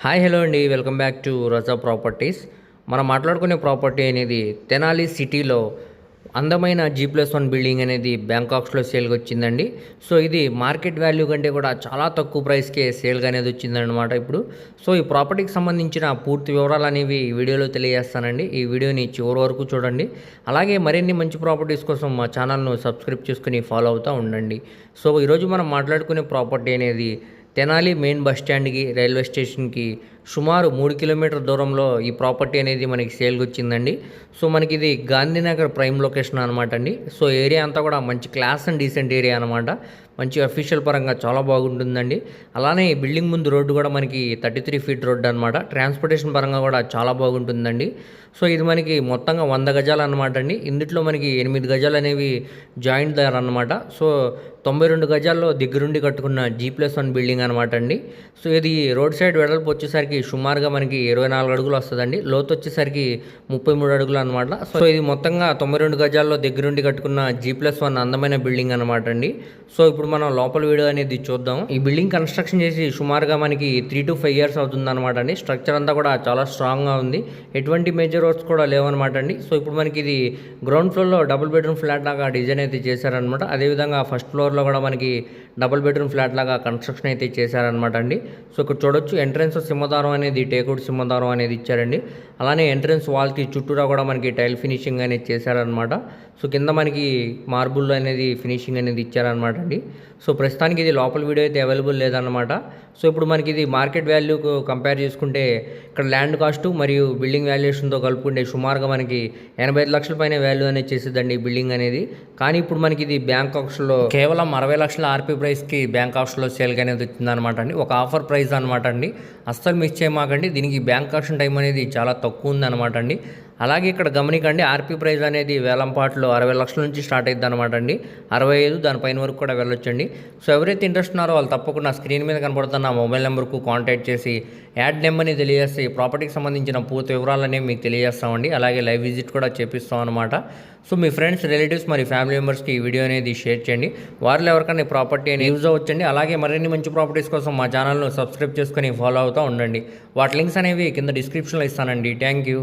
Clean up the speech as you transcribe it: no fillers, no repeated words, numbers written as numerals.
Hi hello అండి, welcome back to Raza properties. మనం మాట్లాడుకునే ప్రాపర్టీ అనేది తెనాలి సిటీలో అందమైన G+1 బిల్డింగ్ అనేది బ్యాంకాక్స్లో సేల్గా వచ్చిందండి. సో ఇది మార్కెట్ వాల్యూ కంటే కూడా చాలా తక్కువ ప్రైస్కే సేల్గా అనేది వచ్చిందనమాట ఇప్పుడు. సో ఈ ప్రాపర్టీకి సంబంధించిన పూర్తి వివరాలు అనేవి ఈ వీడియోలో తెలియజేస్తానండి. ఈ వీడియోని చివరి వరకు చూడండి. అలాగే మరిన్ని మంచి ప్రాపర్టీస్ కోసం మా ఛానల్ను సబ్స్క్రైబ్ చేసుకుని ఫాలో అవుతూ ఉండండి. సో ఈరోజు మనం మాట్లాడుకునే ప్రాపర్టీ అనేది తెనాలి మెయిన్ బస్ స్టాండ్కి రైల్వే స్టేషన్కి సుమారు 3 కిలోమీటర్ దూరంలో ఈ ప్రాపర్టీ అనేది మనకి సేల్కి వచ్చిందండి. సో మనకి ఇది గాంధీనగర్ ప్రైమ్ లొకేషన్ అనమాట అండి. సో ఏరియా అంతా కూడా మంచి క్లాస్ అండ్ డీసెంట్ ఏరియా అనమాట. మంచి అఫీషియల్ పరంగా చాలా బాగుంటుందండి. అలానే ఈ బిల్డింగ్ ముందు రోడ్డు కూడా మనకి 33 ఫీట్ రోడ్డు అనమాట. ట్రాన్స్పోర్టేషన్ పరంగా కూడా చాలా బాగుంటుందండి. సో ఇది మనకి మొత్తంగా 100 గజాలు అనమాట అండి. ఇందులో మనకి 8 గజాలు అనేవి జాయింట్ దార్ అనమాట. సో 92 గజాల్లో దగ్గరుండి కట్టుకున్న G+1 బిల్డింగ్ అనమాట అండి. సో ఇది రోడ్ సైడ్ వెడల్పు వచ్చేసరికి సుమారుగా మనకి 24 అడుగులు వస్తుందండి. లోతు వచ్చేసరికి 33 అడుగులు అనమాట. సో ఇది మొత్తంగా 92 గజాల్లో దగ్గరుండి కట్టుకున్న G+1 అందమైన బిల్డింగ్ అనమాట అండి. సో ఇప్పుడు మనం లోపల వీడియో అనేది చూద్దాం. ఈ బిల్డింగ్ కన్స్ట్రక్షన్ చేసి సుమారుగా మనకి 3 to 5 years అవుతుంది అనమాట అండి. స్ట్రక్చర్ అంతా కూడా చాలా స్ట్రాంగ్గా ఉంది. ఎటువంటి మేజర్ వర్క్స్ కూడా లేవన్నమాట అండి. సో ఇప్పుడు మనకి ఇది గ్రౌండ్ ఫ్లోర్లో డబుల్ బెడ్రూమ్ ఫ్లాట్ లాగా డిజైన్ అయితే చేశారనమాట. అదేవిధంగా ఫస్ట్ ఫ్లోర్లో కూడా మనకి డబుల్ బెడ్రూమ్ ఫ్లాట్ లాగా కన్స్ట్రక్షన్ అయితే చేశారనమాట అండి. సో ఇక్కడ చూడొచ్చు ఎంట్రన్స్ సింహదారం అనేది టేకుడ్ సింహదారం అనేది ఇచ్చారండి. అలానే ఎంట్రన్స్ వాల్కి చుట్టూరా కూడా మనకి టైల్ ఫినిషింగ్ అనేది చేశారనమాట. సో కింద మనకి మార్బుల్ అనేది ఫినిషింగ్ అనేది ఇచ్చారనమాట అండి. సో ప్రస్తుతానికి ఇది లోపల వీడియో అయితే అవైలబుల్ లేదన్నమాట. సో ఇప్పుడు మనకి ఇది మార్కెట్ వాల్యూకు కంపేర్ చేసుకుంటే ఇక్కడ ల్యాండ్ కాస్ట్ మరియు బిల్డింగ్ వాల్యుయేషన్తో కలుపుకుంటే సుమారుగా మనకి 85 లక్షల పైన వాల్యూ అనేది చేసేదండి ఈ బిల్డింగ్ అనేది. కానీ ఇప్పుడు మనకి ఇది బ్యాంకాక్స్లో కేవలం 60 లక్షల ఆర్పీ ప్రైస్కి బ్యాంకాక్స్లో సేల్గా అనేది వచ్చిందనమాట అండి. ఒక ఆఫర్ ప్రైస్ అనమాట అండి. అస్సలు మిస్ చేయమాకండి. దీనికి బ్యాంక్ ఆక్షన్ టైం అనేది చాలా తక్కువ ఉందన్నమాట అండి. అలాగే ఇక్కడ గమనికండి, ఆర్పీ ప్రైస్ అనేది వేలంపాట్లో 60 లక్షల నుంచి స్టార్ట్ అవుతుంది అనమాట అండి. 65 దానిపైన వరకు కూడా వెళ్ళొచ్చండి. సో ఎవరైతే ఇంట్రెస్ట్ ఉన్నారో వాళ్ళు తప్పకుండా స్క్రీన్ మీద కనబడుతున్న మొబైల్ నెంబర్కు కాంటాక్ట్ చేసి యాడ్ నెంబర్ని తెలియజేసి ప్రాపర్టీకి సంబంధించిన పూర్తి వివరాలనే మీకు తెలియజేస్తామండి. అలాగే లైవ్ విజిట్ కూడా చేపిస్తాం అనమాట. సో మీ ఫ్రెండ్స్, రిలేటివ్స్ మరి ఫ్యామిలీ మెంబర్స్కి ఈ వీడియో అనేది షేర్ చేయండి. వారిలో ఎవరికైనా ఈ ప్రాపర్టీ అనేది యూజ్ అవ్వచ్చండి. అలాగే మరిన్ని మంచి ప్రాపర్టీస్ కోసం మా ఛానల్ను సబ్స్క్రైబ్ చేసుకొని ఫాలో అవుతూ ఉండండి. వాటి లింక్స్ అనేవి కింద డిస్క్రిప్షన్లో ఇస్తానండి. Thank you.